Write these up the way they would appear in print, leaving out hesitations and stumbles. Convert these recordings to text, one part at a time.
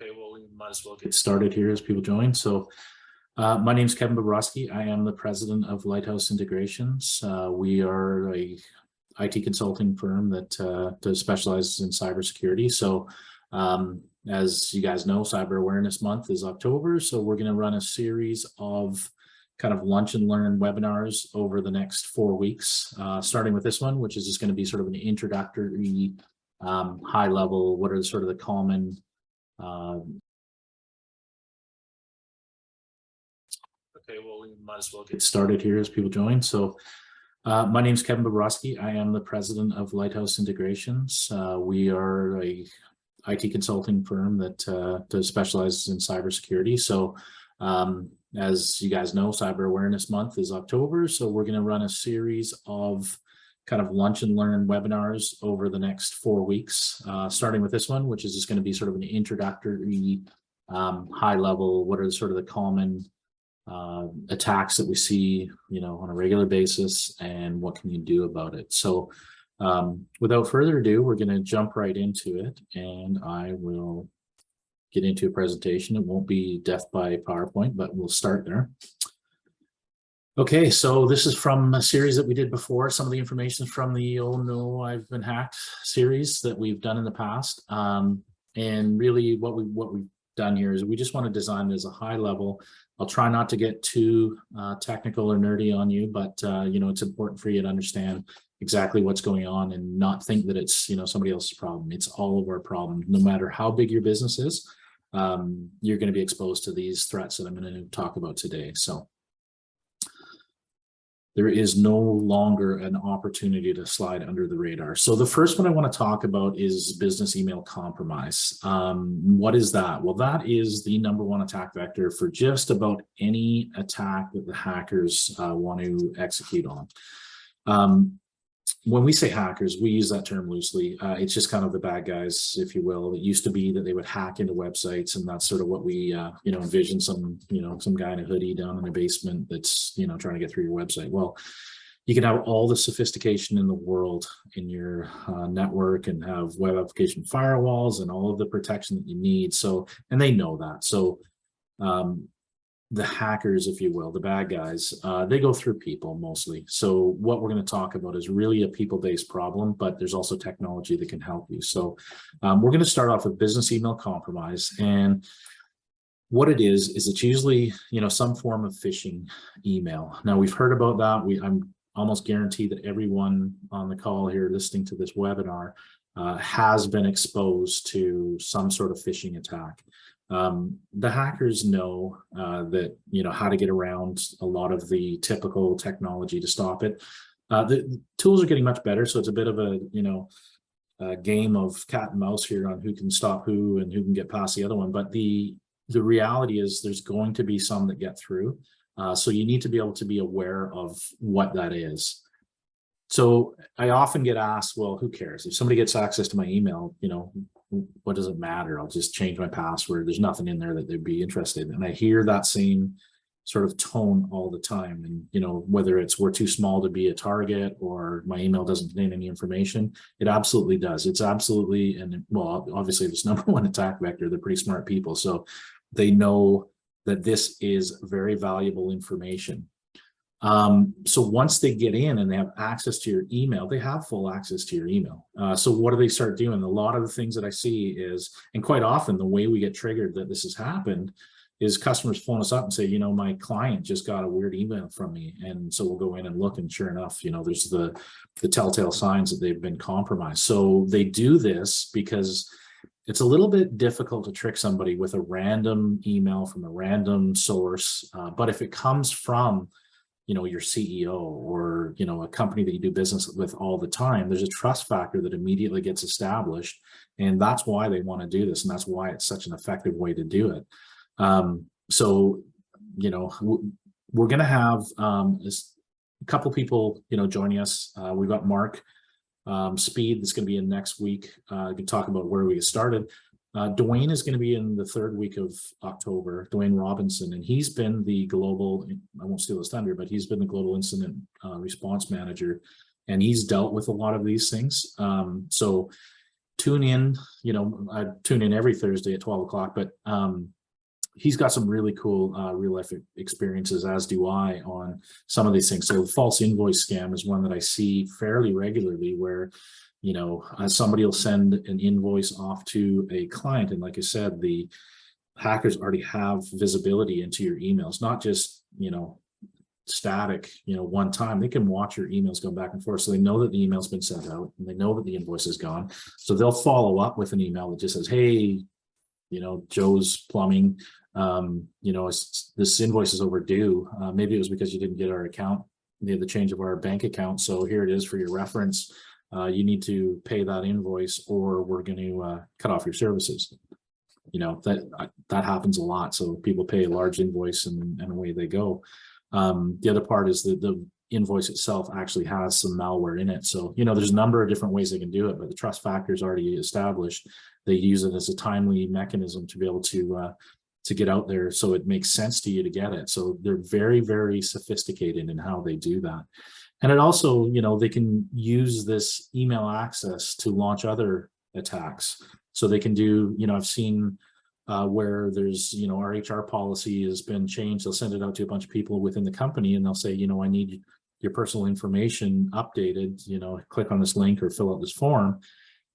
Okay, well, we might as well get started here as people join. My name is Kevin Bobroske. I am the president of Lighthouse Integrations. We are a IT consulting firm that specializes in cybersecurity. As you guys know, Cyber Awareness Month is October, so we're going to run a series of kind of lunch and learn webinars over the next 4 weeks, starting with this one, which is just going to be sort of an introductory, high level, what are sort of the common okay, well, we might as well get started here as people join. My name is Kevin Bobroske. I am the president of Lighthouse Integrations. We are a IT consulting firm that specializes in cybersecurity. As you guys know, Cyber Awareness Month is October, so we're going to run a series of kind of lunch and learn webinars over the next 4 weeks, starting with this one, which is just going to be sort of an introductory, high level, what are sort of the common attacks that we see, on a regular basis, and what can you do about it. Without further ado, we're going to jump right into it, and I will get into a presentation. It won't be death by PowerPoint, but we'll start there. Okay, so this is from a series that we did before. Some of the information is from the "Oh No, I've Been Hacked" series that we've done in the past. And really what we've done here is we just want to design it as a high level. I'll try not to get too technical or nerdy on you, but it's important for you to understand exactly what's going on and not think that it's somebody else's problem. It's all of our problem. No matter how big your business is, you're going to be exposed to these threats that I'm going to talk about today. So there is no longer an opportunity to slide under the radar. So the first one I want to talk about is business email compromise. What is that? Well, that is the #1 attack vector for just about any attack that the hackers want to execute on. When we say hackers, we use that term loosely. It's just kind of the bad guys, if you will. It used to be that they would hack into websites, and that's sort of what we, envision some guy in a hoodie down in a basement that's, trying to get through your website. Well, you can have all the sophistication in the world in your network and have web application firewalls and all of the protection that you need. And they know that. The hackers, if you will, the bad guys, they go through people mostly. So what we're going to talk about is really a people-based problem, but there's also technology that can help you. We're going to start off with business email compromise. And what it is it's usually, some form of phishing email. Now, we've heard about that. I'm almost guaranteed that everyone on the call here listening to this webinar has been exposed to some sort of phishing attack. The hackers know that, how to get around a lot of the typical technology to stop it. The tools are getting much better, so it's a bit of a game of cat and mouse here on who can stop who and who can get past the other one. But the reality is there's going to be some that get through. So you need to be able to be aware of what that is. So I often get asked, well, who cares? If somebody gets access to my email, what does it matter? I'll just change my password. There's nothing in there that they'd be interested in. And I hear that same sort of tone all the time. And, whether it's we're too small to be a target or my email doesn't contain any information, it absolutely does. It's absolutely, and well, obviously this #1 attack vector, they're pretty smart people. So they know that this is very valuable information. So once they get in and they have access to your email, they have full access to your email. So what do they start doing? A lot of the things that I see is, and quite often the way we get triggered that this has happened is customers phone us up and say, my client just got a weird email from me. And so we'll go in and look, and sure enough, there's the telltale signs that they've been compromised. So they do this because it's a little bit difficult to trick somebody with a random email from a random source. But if it comes from your CEO or, a company that you do business with all the time, there's a trust factor that immediately gets established. And that's why they want to do this. And that's why it's such an effective way to do it. We're going to have a couple people, joining us. We've got Mark Speed that's going to be in next week. We can talk about where we get started. Dwayne is going to be in the 3rd week of October, Dwayne Robinson, and he's been the global, I won't steal his thunder, but he's been the global incident response manager, and he's dealt with a lot of these things. tune in. I tune in every Thursday at 12 o'clock, but he's got some really cool real life experiences, as do I, on some of these things. So false invoice scam is one that I see fairly regularly, where somebody will send an invoice off to a client, and like I said, the hackers already have visibility into your emails, not just static one time. They can watch your emails go back and forth, so they know that the email's been sent out and they know that the invoice is gone. So they'll follow up with an email that just says, hey, Joe's Plumbing, this invoice is overdue. Maybe it was because you didn't get our account, the change of our bank account, so here it is for your reference. You need to pay that invoice or we're going to cut off your services. That happens a lot. So people pay a large invoice and away they go. The other part is that the invoice itself actually has some malware in it. So, there's a number of different ways they can do it, but the trust factor is already established. They use it as a timely mechanism to be able to get out there, so it makes sense to you to get it. So they're very, very sophisticated in how they do that. And it also, they can use this email access to launch other attacks. So they can do, I've seen where there's, our HR policy has been changed. They'll send it out to a bunch of people within the company and they'll say, I need your personal information updated, click on this link or fill out this form.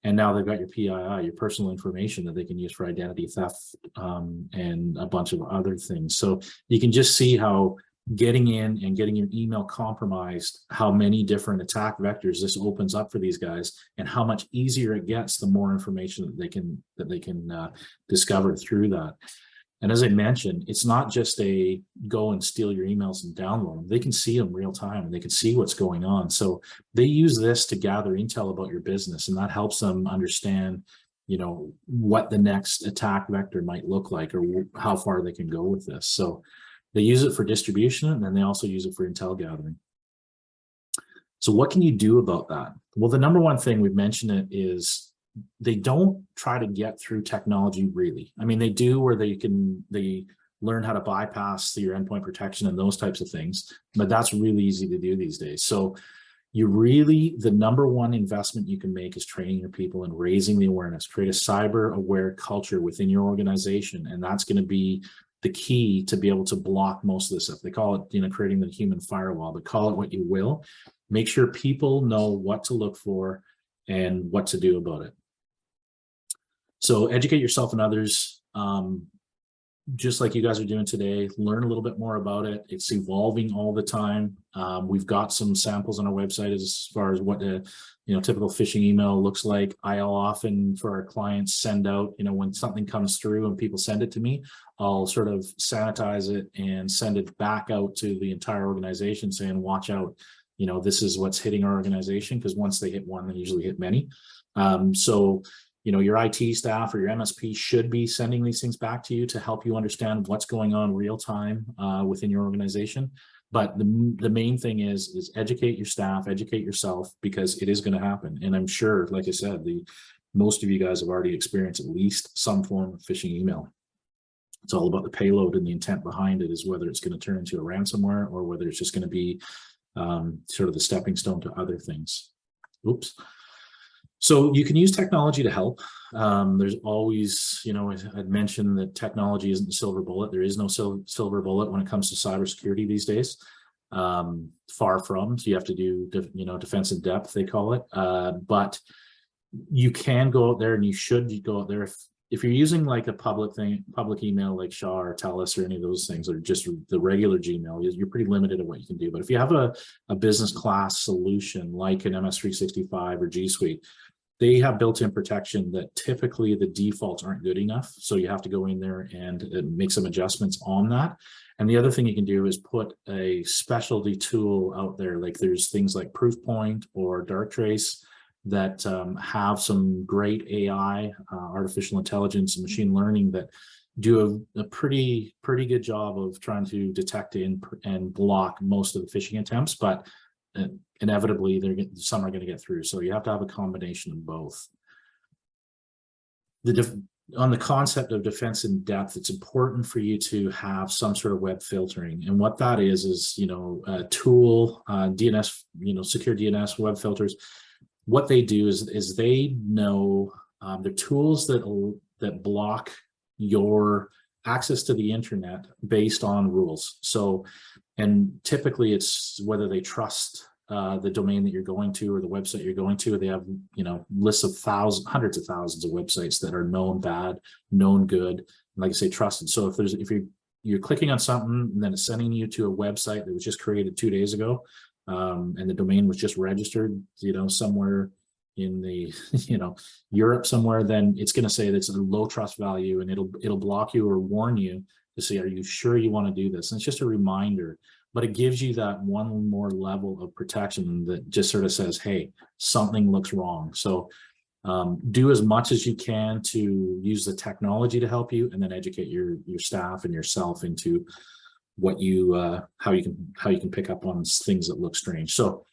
And now they've got your PII, your personal information that they can use for identity theft and a bunch of other things. So you can just see how getting in and getting your email compromised, how many different attack vectors this opens up for these guys, and how much easier it gets the more information that they can discover through that. And as I mentioned, it's not just a go and steal your emails and download them. They can see them real time and they can see what's going on. So they use this to gather intel about your business, and that helps them understand, what the next attack vector might look like or how far they can go with this. So they use it for distribution, and then they also use it for intel gathering. So what can you do about that? Well, the number one thing, we've mentioned it, is they don't try to get through technology really. I mean, they do, where they learn how to bypass your endpoint protection and those types of things, but that's really easy to do these days. So the number one investment you can make is training your people and raising the awareness. Create a cyber aware culture within your organization, and that's going to be the key to be able to block most of this stuff. They call it, creating the human firewall, but call it what you will. Make sure people know what to look for and what to do about it. So educate yourself and others, just like you guys are doing today. Learn a little bit more about it. It's evolving all the time. We've got some samples on our website as far as what a typical phishing email looks like. I'll often, for our clients, send out, when something comes through and people send it to me, I'll sort of sanitize it and send it back out to the entire organization saying, watch out, this is what's hitting our organization, because once they hit one, they usually hit many. So your IT staff or your MSP should be sending these things back to you to help you understand what's going on real time within your organization. But the main thing is educate your staff, educate yourself, because it is going to happen. And I'm sure, like I said, most of you guys have already experienced at least some form of phishing email. It's all about the payload and the intent behind it, is whether it's going to turn into a ransomware or whether it's just going to be sort of the stepping stone to other things. Oops. So you can use technology to help. There's always, I'd mentioned that technology isn't the silver bullet. There is no silver bullet when it comes to cybersecurity these days. Far from. So you have to do, defense in depth, they call it. But you can go out there, and you should go out there if you're using like a public email like Shaw or TELUS or any of those things, or just the regular Gmail, you're pretty limited at what you can do. But if you have a business class solution like an MS365 or G Suite, they have built-in protection that typically the defaults aren't good enough. So you have to go in there and make some adjustments on that. And the other thing you can do is put a specialty tool out there. Like there's things like Proofpoint or Darktrace that have some great AI, artificial intelligence and machine learning that do a pretty good job of trying to detect and block most of the phishing attempts, but inevitably some are going to get through. So you have to have a combination of both. On the concept of defense in depth, it's important for you to have some sort of web filtering. And what that is a tool, DNS, secure DNS web filters. What they do is they know They're tools that block your access to the internet based on rules. So, and typically it's whether they trust the domain that you're going to or the website you're going to. They have, lists of hundreds of thousands of websites that are known bad, known good, and like I say, trusted. So if you're clicking on something and then it's sending you to a website that was just created 2 days ago, and the domain was just registered, somewhere in the, Europe somewhere, then it's going to say that's a low trust value, and it'll block you or warn you to say, are you sure you want to do this? And it's just a reminder, but it gives you that one more level of protection that just sort of says, hey, something looks wrong. So do as much as you can to use the technology to help you, and then educate your staff and yourself into what how you can pick up on things that look strange. So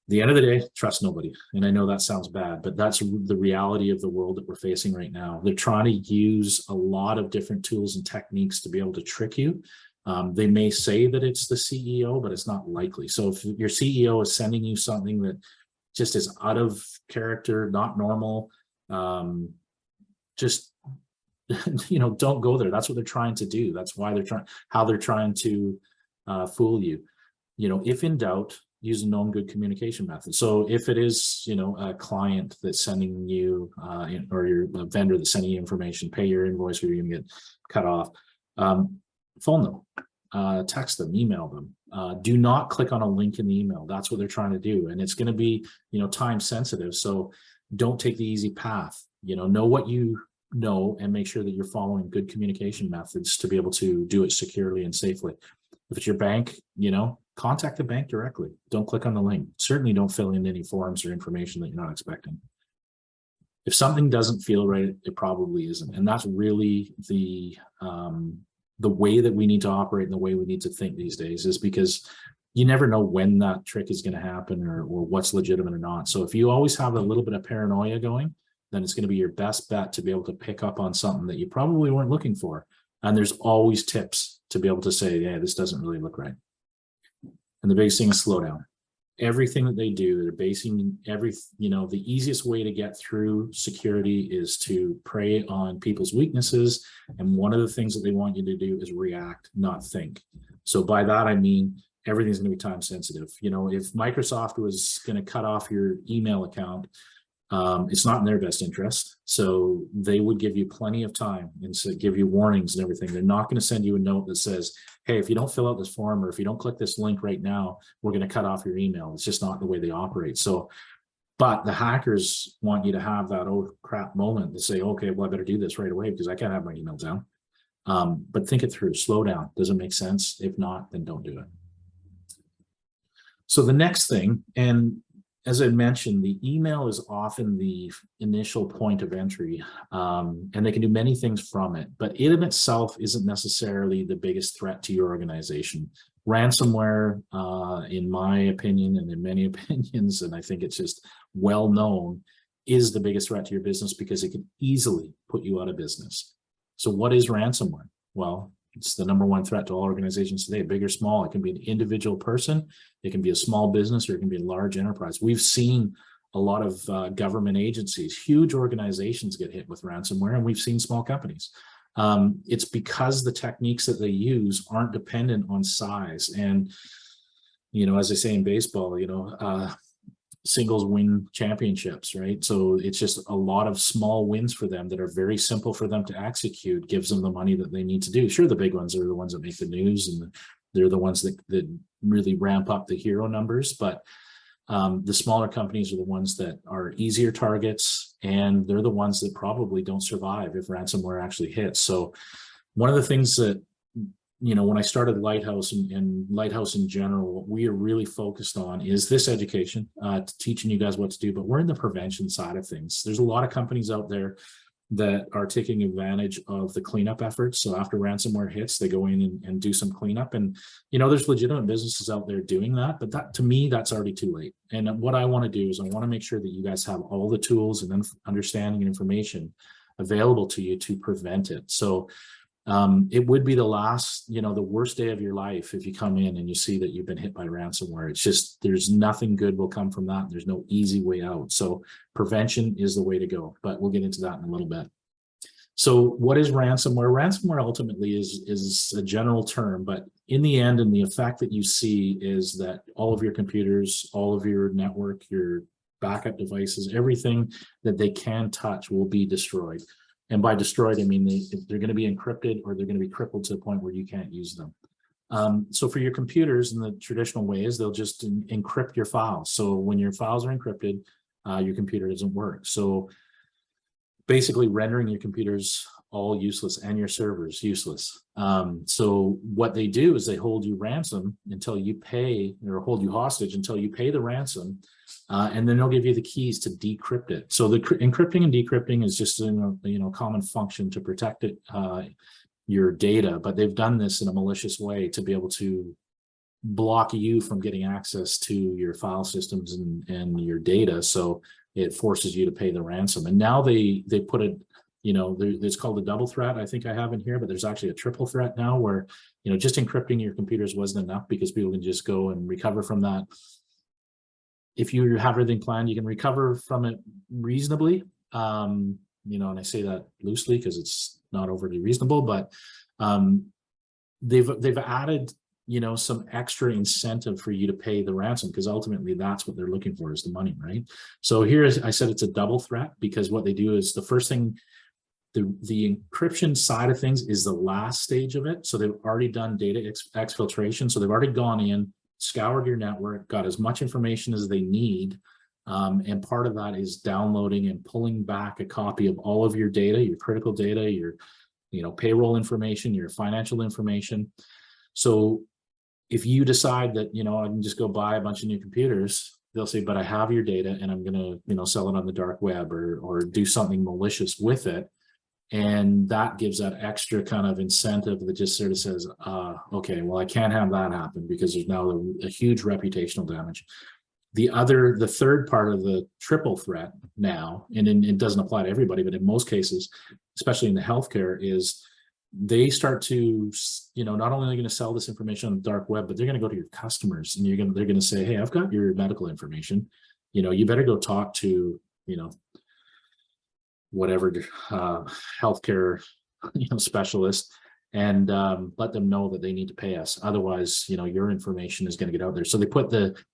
the end of the day, trust nobody. And I know that sounds bad, but that's the reality of the world that we're facing right now. They're trying to use a lot of different tools and techniques to be able to trick you. They may say that it's the CEO, but it's not likely. So if your CEO is sending you something that just is out of character, not normal, just, don't go there. That's what they're trying to do. That's why they're trying to fool you. If in doubt, use a known good communication method. So if it is, a client that's sending you, or your vendor that's sending you information, pay your invoice or you're going to get cut off, phone them, text them, email them. Do not click on a link in the email. That's what they're trying to do. And it's going to be, time sensitive. So don't take the easy path. Know what you know and make sure that you're following good communication methods to be able to do it securely and safely. If it's your bank, contact the bank directly. Don't click on the link. Certainly don't fill in any forms or information that you're not expecting. If something doesn't feel right, it probably isn't. And that's really the way that we need to operate and the way we need to think these days, is because you never know when that trick is going to happen or what's legitimate or not. So if you always have a little bit of paranoia going, then it's going to be your best bet to be able to pick up on something that you probably weren't looking for. And there's always tips to be able to say, yeah, this doesn't really look right. And the biggest thing is slow down. Everything that they do, they're basing the easiest way to get through security is to prey on people's weaknesses. And one of the things that they want you to do is react, not think. So by that, I mean, everything's going to be time sensitive. If Microsoft was going to cut off your email account, it's not in their best interest. So they would give you plenty of time and so give you warnings and everything. They're not going to send you a note that says, hey, if you don't fill out this form or if you don't click this link right now, we're going to cut off your email. It's just not the way they operate. So, but the hackers want you to have that oh crap moment to say, okay, well, I better do this right away because I can't have my email down. But think it through, slow down. Does it make sense? If not, then don't do it. So the next thing, and as I mentioned, the email is often the initial point of entry, and they can do many things from it, but it in itself isn't necessarily the biggest threat to your organization. Ransomware, in my opinion, and in many opinions, and I think it's just well known, is the biggest threat to your business because it can easily put you out of business. So what is ransomware? Well, it's the #1 threat to all organizations today, big or small. It can be an individual person, it can be a small business, or it can be a large enterprise. We've seen a lot of government agencies, huge organizations get hit with ransomware, and we've seen small companies. It's because the techniques that they use aren't dependent on size. And, as they say in baseball, singles win championships, right? So it's just a lot of small wins for them that are very simple for them to execute, gives them the money that they need to do. Sure, the big ones are the ones that make the news, and they're the ones that really ramp up the hero numbers. But the smaller companies are the ones that are easier targets, and they're the ones that probably don't survive if ransomware actually hits. So one of the things that, when I started Lighthouse and Lighthouse in general, what we are really focused on is this education, teaching you guys what to do, but we're in the prevention side of things. There's a lot of companies out there that are taking advantage of the cleanup efforts. So after ransomware hits, they go in and do some cleanup. And, there's legitimate businesses out there doing that, but that, to me, that's already too late. And what I want to do is I want to make sure that you guys have all the tools and understanding and information available to you to prevent it. So It would be the last, the worst day of your life if you come in and you see that you've been hit by ransomware. It's just, there's nothing good will come from that. There's no easy way out. So prevention is the way to go, but we'll get into that in a little bit. So what is ransomware? Ransomware ultimately is a general term, but in the end, and the effect that you see is that all of your computers, all of your network, your backup devices, everything that they can touch will be destroyed. And by destroyed, I mean they're going to be encrypted, or they're going to be crippled to the point where you can't use them. So for your computers, in the traditional ways, they'll just encrypt your files. So when your files are encrypted, your computer doesn't work. So basically rendering your computers all useless and your servers useless. So what they do is they hold you ransom until you pay, or hold you hostage until you pay the ransom, and then they'll give you the keys to decrypt it. So the encrypting and decrypting is just a common function to protect it, your data, but they've done this in a malicious way to be able to block you from getting access to your file systems and your data. So it forces you to pay the ransom. And now they put it, it's called a double threat, I think I have in here, but there's actually a triple threat now where, just encrypting your computers wasn't enough because people can just go and recover from that. If you have everything planned, you can recover from it reasonably. And I say that loosely because it's not overly reasonable, but they've added some extra incentive for you to pay the ransom, because ultimately that's what they're looking for, is the money, right? So here I said it's a double threat, because what they do is the first thing, the encryption side of things is the last stage of it. So they've already done data exfiltration. So they've already gone in, scoured your network, got as much information as they need. And part of that is downloading and pulling back a copy of all of your data, your critical data, your payroll information, your financial information. So if you decide that, I can just go buy a bunch of new computers, they'll say, but I have your data and I'm going to, sell it on the dark web or do something malicious with it. And that gives that extra kind of incentive that just sort of says, okay, well, I can't have that happen, because there's now a huge reputational damage. The third part of the triple threat now, and it doesn't apply to everybody, but in most cases, especially in the healthcare, is they start to, not only are they going to sell this information on the dark web, but they're going to go to your customers and they're going to say, hey, I've got your medical information. You better go talk to, whatever healthcare, specialist, and let them know that they need to pay us. Otherwise, your information is going to get out there. So they put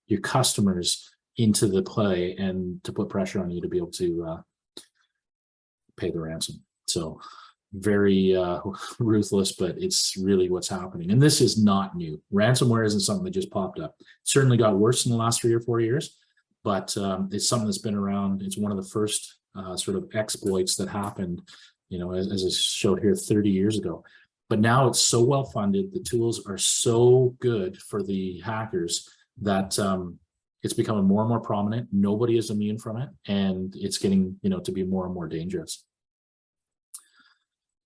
your customers into the play and to put pressure on you to be able to pay the ransom. So very ruthless, but it's really what's happening. And this is not new. Ransomware isn't something that just popped up. It certainly got worse in the last 3 or 4 years, but it's something that's been around. It's one of the first sort of exploits that happened, as I showed here 30 years ago. But now it's so well funded, the tools are so good for the hackers that it's becoming more and more prominent. Nobody is immune from it, and it's getting, to be more and more dangerous.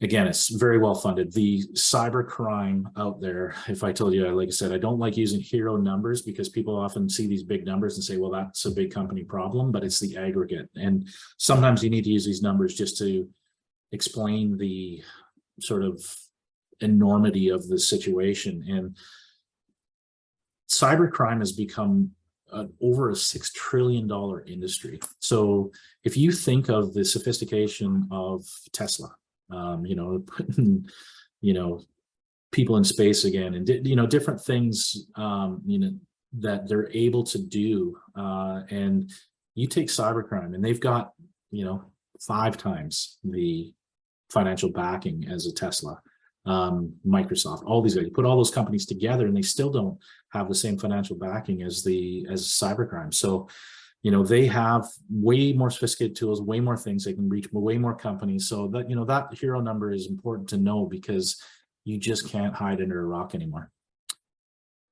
Again, it's very well funded. The cyber crime out there, if I told you, like I said, I don't like using hero numbers because people often see these big numbers and say, well, that's a big company problem, but it's the aggregate. And sometimes you need to use these numbers just to explain the sort of enormity of the situation. And cybercrime has become over a $6 trillion industry. So if you think of the sophistication of Tesla, putting, people in space again, and different things, that they're able to do, and you take cybercrime, and they've got, 5 times the financial backing as a Tesla, Microsoft, all these guys. You put all those companies together, and they still don't have the same financial backing as cybercrime. So, they have way more sophisticated tools, way more things. They can reach way more companies. So that, that hero number is important to know, because you just can't hide under a rock anymore.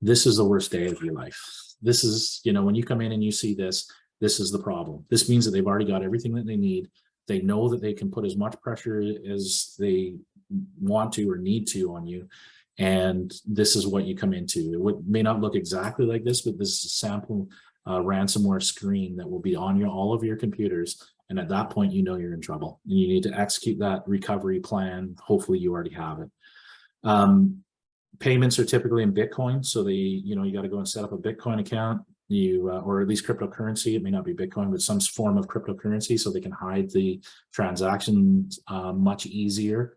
This is the worst day of your life. This is, when you come in and you see this is the problem. This means that they've already got everything that they need. They know that they can put as much pressure as they want to or need to on you. And this is what you come into. It may not look exactly like this, but this is a sample ransomware screen that will be on all of your computers. And at that point, you're in trouble, and you need to execute that recovery plan. Hopefully you already have it. Payments are typically in Bitcoin. So you got to go and set up a Bitcoin account, or at least cryptocurrency. It may not be Bitcoin, but some form of cryptocurrency, so they can hide the transactions much easier.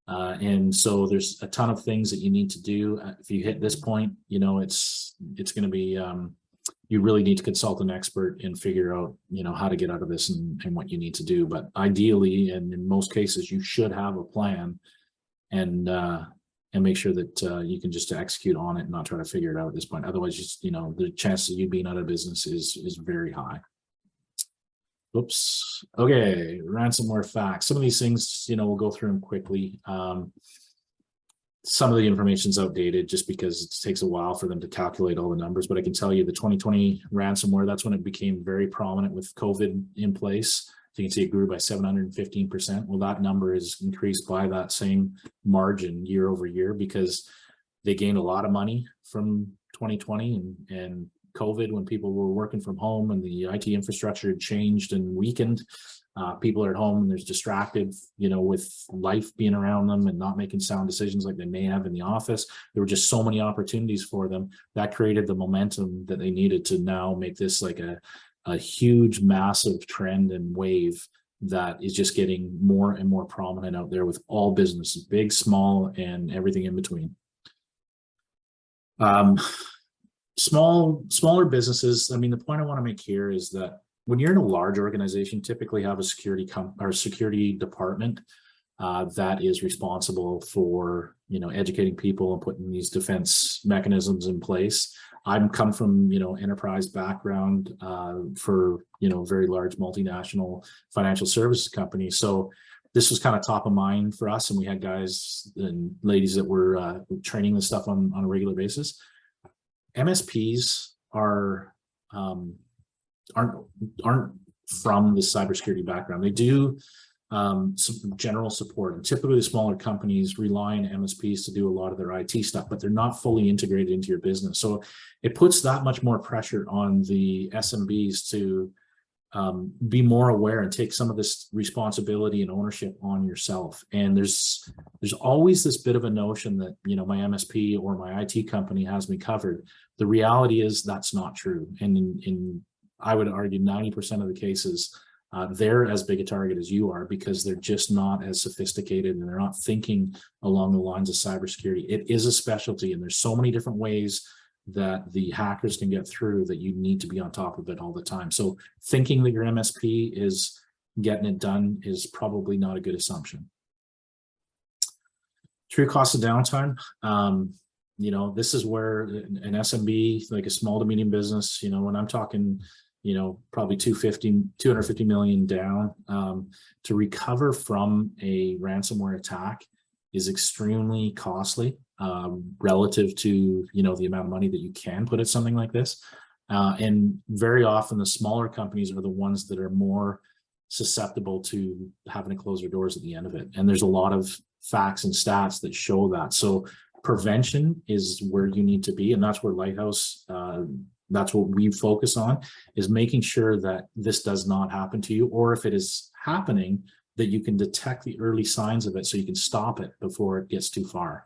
And so there's a ton of things that you need to do. If you hit this point, it's going to be, you really need to consult an expert and figure out, how to get out of this and what you need to do. But ideally, and in most cases, you should have a plan and make sure that you can just execute on it and not try to figure it out at this point. Otherwise, the chances of you being out of business is very high. Oops. Okay, ransomware facts. Some of these things, we'll go through them quickly. Some of the information is outdated just because it takes a while for them to calculate all the numbers. But I can tell you the 2020 ransomware, that's when it became very prominent with COVID in place. So you can see it grew by 715%. Well, that number is increased by that same margin year over year because they gained a lot of money from 2020 and COVID, when people were working from home and the IT infrastructure had changed and weakened. People are at home and they're distracted, with life being around them and not making sound decisions like they may have in the office. There were just so many opportunities for them that created the momentum that they needed to now make this like a huge, massive trend and wave that is just getting more and more prominent out there with all businesses, big, small, and everything in between. Smaller businesses. I mean, the point I want to make here is that when you're in a large organization, typically have a security department that is responsible for, educating people and putting these defense mechanisms in place. I'm come from, enterprise background for, very large multinational financial services companies. So this was kind of top of mind for us. And we had guys and ladies that were training this stuff on a regular basis. MSPs aren't from the cybersecurity background. They do some general support, and typically the smaller companies rely on MSPs to do a lot of their IT stuff, but they're not fully integrated into your business. So it puts that much more pressure on the SMBs to be more aware and take some of this responsibility and ownership on yourself. And there's always this bit of a notion that, my MSP or my IT company has me covered. The reality is that's not true. And in I would argue 90% of the cases, they're as big a target as you are because they're just not as sophisticated and they're not thinking along the lines of cybersecurity. It is a specialty, and there's so many different ways that the hackers can get through that you need to be on top of it all the time. So thinking that your MSP is getting it done is probably not a good assumption. True cost of downtime. This is where an SMB, like a small to medium business, when I'm talking, probably 250 million down, to recover from a ransomware attack is extremely costly relative to, the amount of money that you can put at something like this. And very often the smaller companies are the ones that are more susceptible to having to close their doors at the end of it. And there's a lot of facts and stats that show that. So prevention is where you need to be. And that's where Lighthouse, that's what we focus on, is making sure that this does not happen to you, or if it is happening, that you can detect the early signs of it so you can stop it before it gets too far.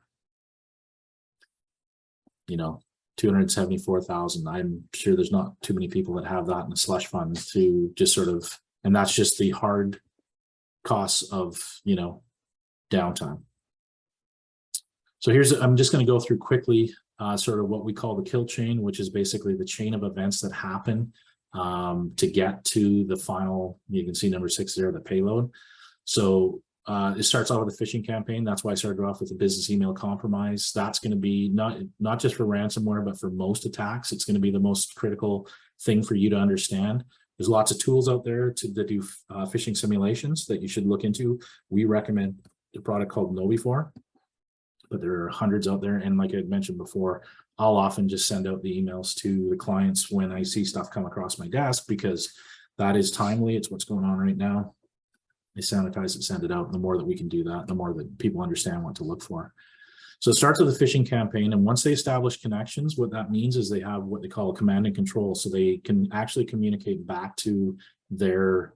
274,000. I'm sure there's not too many people that have that in a slush fund to just sort of, and that's just the hard costs of, downtime. So I'm just going to go through quickly sort of what we call the kill chain, which is basically the chain of events that happen to get to the final, you can see number 6 there, the payload. So it starts off with a phishing campaign. That's why I started off with the business email compromise. That's going to be not just for ransomware, but for most attacks. It's going to be the most critical thing for you to understand. There's lots of tools out there to do phishing simulations that you should look into. We recommend a product called KnowBe4, but there are hundreds out there. And like I had mentioned before, I'll often just send out the emails to the clients when I see stuff come across my desk, because that is timely. It's what's going on right now. They sanitize it, send it out. And the more that we can do that, the more that people understand what to look for. So it starts with a phishing campaign. And once they establish connections, what that means is they have what they call a command and control. So they can actually communicate back to their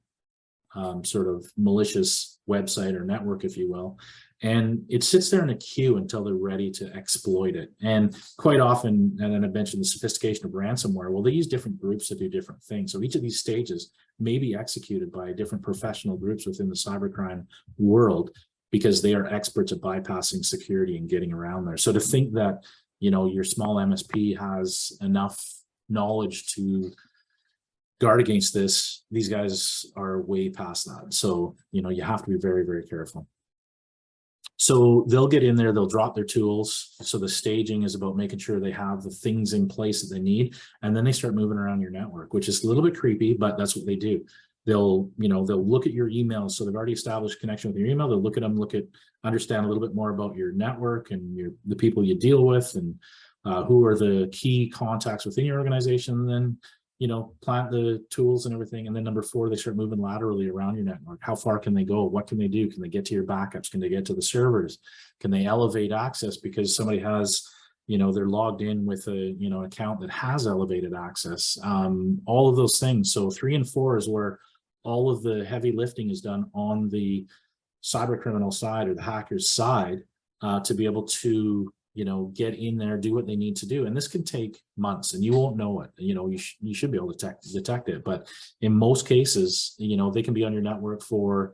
sort of malicious website or network, if you will. And it sits there in a queue until they're ready to exploit it. And quite often, and then I mentioned the sophistication of ransomware, well, they use different groups to do different things. So each of these stages may be executed by different professional groups within the cybercrime world, because they are experts at bypassing security and getting around there. So to think that, you know, your small MSP has enough knowledge to guard against this, these guys are way past that. So, you know, you have to be very, very careful. So they'll get in there, they'll drop their tools. So the staging is about making sure they have the things in place that they need. And then they start moving around your network, which is a little bit creepy, but that's what they do. They'll, you know, they'll look at your emails. So they've already established connection with your email. They'll look at them, understand a little bit more about your network and the people you deal with, and who are the key contacts within your organization. And then, you know, plant the tools and everything. And then number 4, they start moving laterally around your network. How far can they go? What can they do? Can they get to your backups? Can they get to the servers? Can they elevate access because somebody has, you know, they're logged in with a, you know, account that has elevated access? All of those things. So 3 and 4 is where all of the heavy lifting is done on the cyber criminal side or the hacker's side, to be able to, you know, get in there, do what they need to do. And this can take months and you won't know it. You know, you should be able to detect it. But in most cases, you know, they can be on your network for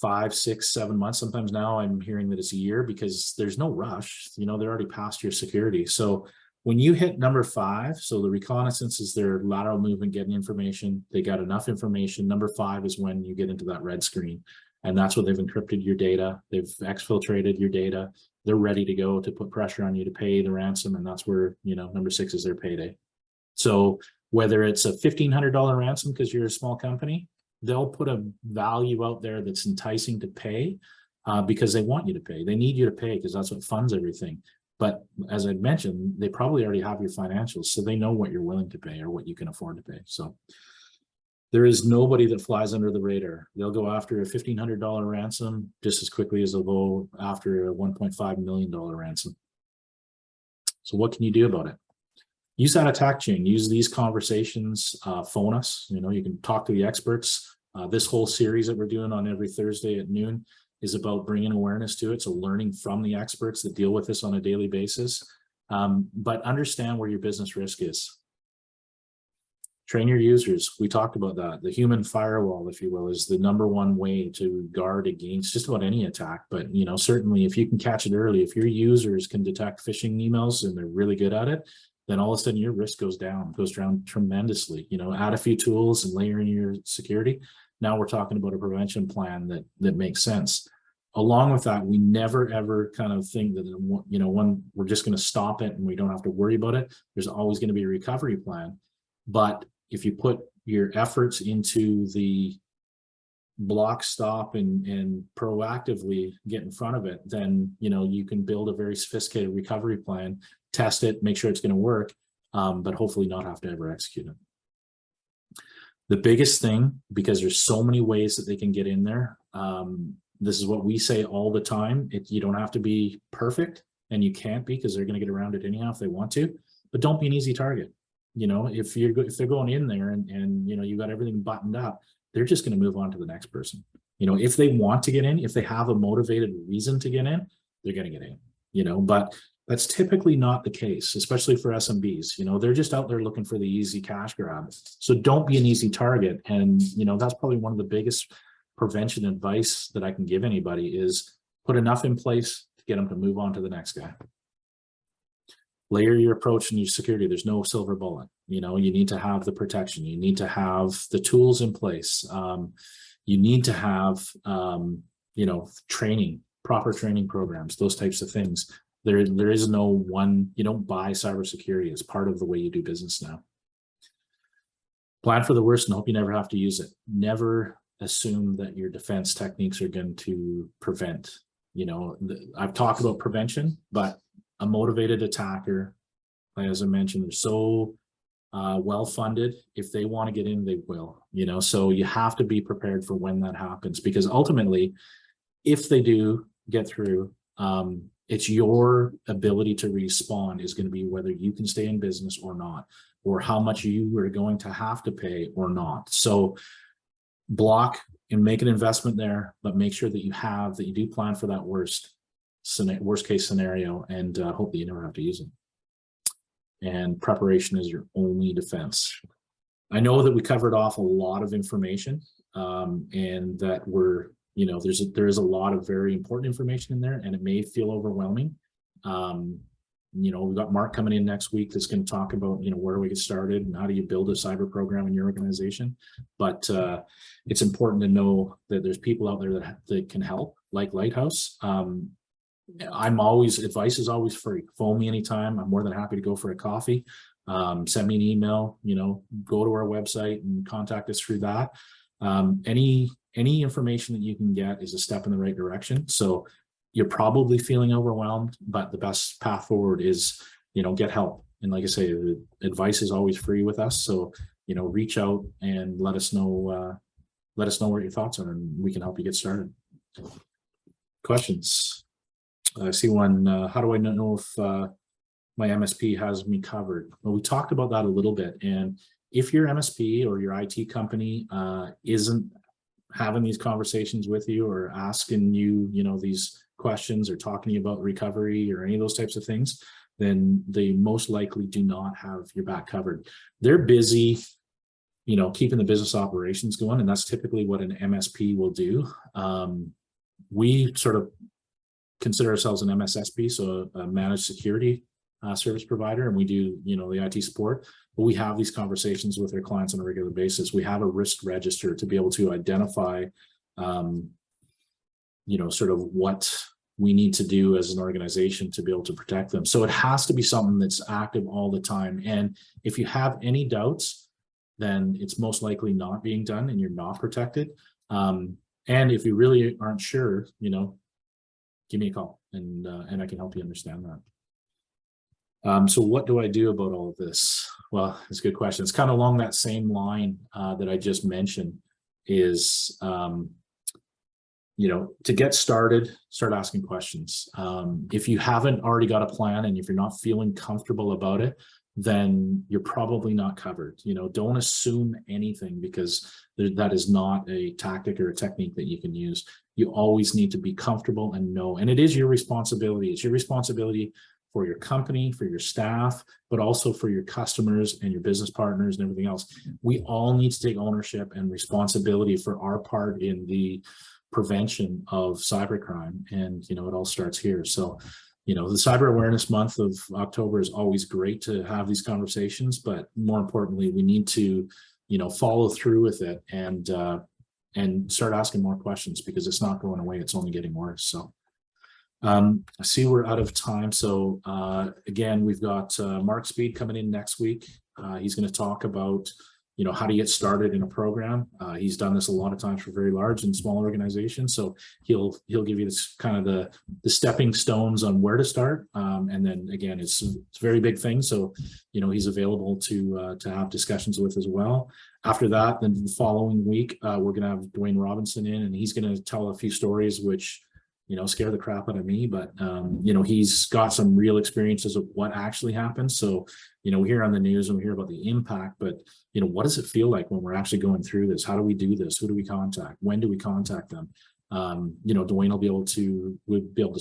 5, 6, 7 months. Sometimes now I'm hearing that it's a year, because there's no rush. You know, they're already past your security. So when you hit number 5, so the reconnaissance is their lateral movement, getting information. They got enough information. Number 5 is when you get into that red screen. And that's when they've encrypted your data. They've exfiltrated your data. They're ready to go to put pressure on you to pay the ransom. And that's where, you know, number 6 is their payday. So whether it's a $1,500 ransom because you're a small company, they'll put a value out there that's enticing to pay, because they want you to pay. They need you to pay because that's what funds everything. But as I mentioned, they probably already have your financials, so they know what you're willing to pay or what you can afford to pay. So there is nobody that flies under the radar. They'll go after a $1,500 ransom just as quickly as they'll go after a $1.5 million ransom. So what can you do about it? Use that attack chain. Use these conversations. Phone us. You know, you can talk to the experts. This whole series that we're doing on every Thursday at noon is about bringing awareness to it. So learning from the experts that deal with this on a daily basis. But understand where your business risk is. Train your users. We talked about that. The human firewall, if you will, is the #1 way to guard against just about any attack. But, you know, certainly if you can catch it early, if your users can detect phishing emails and they're really good at it, then all of a sudden your risk goes down tremendously. You know, add a few tools and layer in your security. Now we're talking about a prevention plan that makes sense. Along with that, we never ever kind of think that, you know, we're just going to stop it and we don't have to worry about it. There's always going to be a recovery plan. But if you put your efforts into the block, stop, and proactively get in front of it, then, you know, you can build a very sophisticated recovery plan, test it, make sure it's going to work, but hopefully not have to ever execute it. The biggest thing, because there's so many ways that they can get in there, this is what we say all the time. You don't have to be perfect, and you can't be, because they're going to get around it anyhow if they want to, but don't be an easy target. You know, if they're going in there and you know, you got everything buttoned up, they're just going to move on to the next person. You know, if they want to get in, if they have a motivated reason to get in, they're going to get in, you know, but that's typically not the case, especially for SMBs. You know, they're just out there looking for the easy cash grab. So don't be an easy target. And, you know, that's probably one of the biggest prevention advice that I can give anybody is put enough in place to get them to move on to the next guy. Layer your approach and your security. There's no silver bullet. You know, you need to have the protection. You need to have the tools in place. You need to have, you know, training, proper training programs, those types of things. There is no one, you don't buy cybersecurity. It's part of the way you do business now. Plan for the worst and hope you never have to use it. Never assume that your defense techniques are going to prevent. You know, I've talked about prevention, but a motivated attacker, as I mentioned, they're so well-funded. If they want to get in, they will, you know, so you have to be prepared for when that happens, because ultimately, if they do get through, it's your ability to respond is going to be whether you can stay in business or not, or how much you are going to have to pay or not. So block and make an investment there, but make sure that you do plan for that worst case scenario, and hope that you never have to use it. And preparation is your only defense. I know that we covered off a lot of information, and that there is a lot of very important information in there, and it may feel overwhelming. We've got Mark coming in next week that's going to talk about, where do we get started and how do you build a cyber program in your organization. But it's important to know that there's people out there that can help, like Lighthouse. Advice is always free. Phone me anytime. I'm more than happy to go for a coffee. Send me an email, go to our website and contact us through that. Any information that you can get is a step in the right direction. So you're probably feeling overwhelmed, but the best path forward is, get help. And like I say, the advice is always free with us. So, reach out and let us know what your thoughts are, and we can help you get started. Questions? I see one. How do I know if my MSP has me covered? Well, we talked about that a little bit. And if your MSP or your IT company isn't having these conversations with you or asking you, these questions or talking to you about recovery or any of those types of things, then they most likely do not have your back covered. They're busy, keeping the business operations going, and that's typically what an MSP will do. We sort of consider ourselves an MSSP, so a managed security service provider, and we do, the IT support. But we have these conversations with our clients on a regular basis. We have a risk register to be able to identify sort of what we need to do as an organization to be able to protect them. So it has to be something that's active all the time. And if you have any doubts, then it's most likely not being done and you're not protected. And if you really aren't sure, give me a call and I can help you understand that. So what do I do about all of this? Well, it's a good question. It's kind of along that same line that I just mentioned is, to get started, start asking questions. If you haven't already got a plan and if you're not feeling comfortable about it, then you're probably not covered. Don't assume anything, because that is not a tactic or a technique that you can use. You always need to be comfortable and know, and it is your responsibility. It's your responsibility for your company, for your staff, but also for your customers and your business partners and everything else. We all need to take ownership and responsibility for our part in the prevention of cybercrime, and it all starts here. So the Cyber Awareness Month of October is always great to have these conversations, but more importantly, we need to follow through with it and start asking more questions, because it's not going away, it's only getting worse. So I see we're out of time. So again, we've got Mark Speed coming in next week. He's going to talk about how to get started in a program. He's done this a lot of times for very large and small organizations. So he'll give you this kind of the stepping stones on where to start. And then again, it's a very big thing. So, he's available to have discussions with as well. After that, then the following week, we're going to have Dwayne Robinson in, and he's going to tell a few stories, which, scare the crap out of me, but, he's got some real experiences of what actually happened. So, we hear on the news and we hear about the impact, but, what does it feel like when we're actually going through this? How do we do this? Who do we contact? When do we contact them? Dwayne will be able to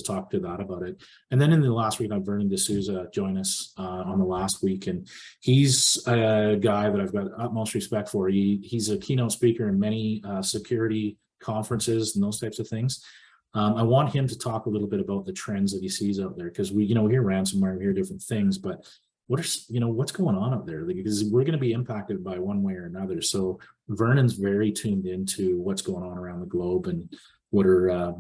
talk to that about it. And then in the last week, I have Vernon D'Souza join us on the last week, and he's a guy that I've got utmost respect for. He's a keynote speaker in many security conferences and those types of things. I want him to talk a little bit about the trends that he sees out there, because we hear ransomware, we hear different things, but what's going on out there? Because we're going to be impacted by one way or another. So Vernon's very tuned into what's going on around the globe and what are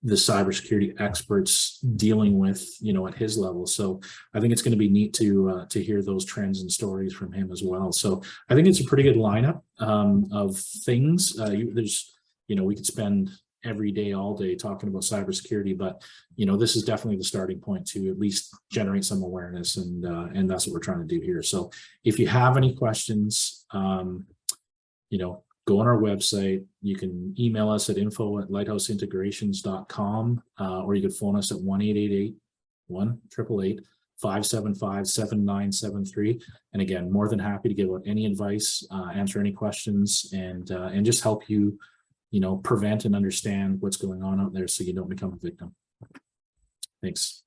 the cybersecurity experts dealing with at his level. So I think it's going to be neat to hear those trends and stories from him as well. So I think it's a pretty good lineup of things. There's we could spend every day, all day talking about cybersecurity, but this is definitely the starting point to at least generate some awareness, and that's what we're trying to do here. So if you have any questions, go on our website. You can email us at info@lighthouseintegrations.com, or you could phone us at 1-888-1888. 575-7973. And again, more than happy to give out any advice, answer any questions, and just help you, prevent and understand what's going on out there so you don't become a victim. Thanks.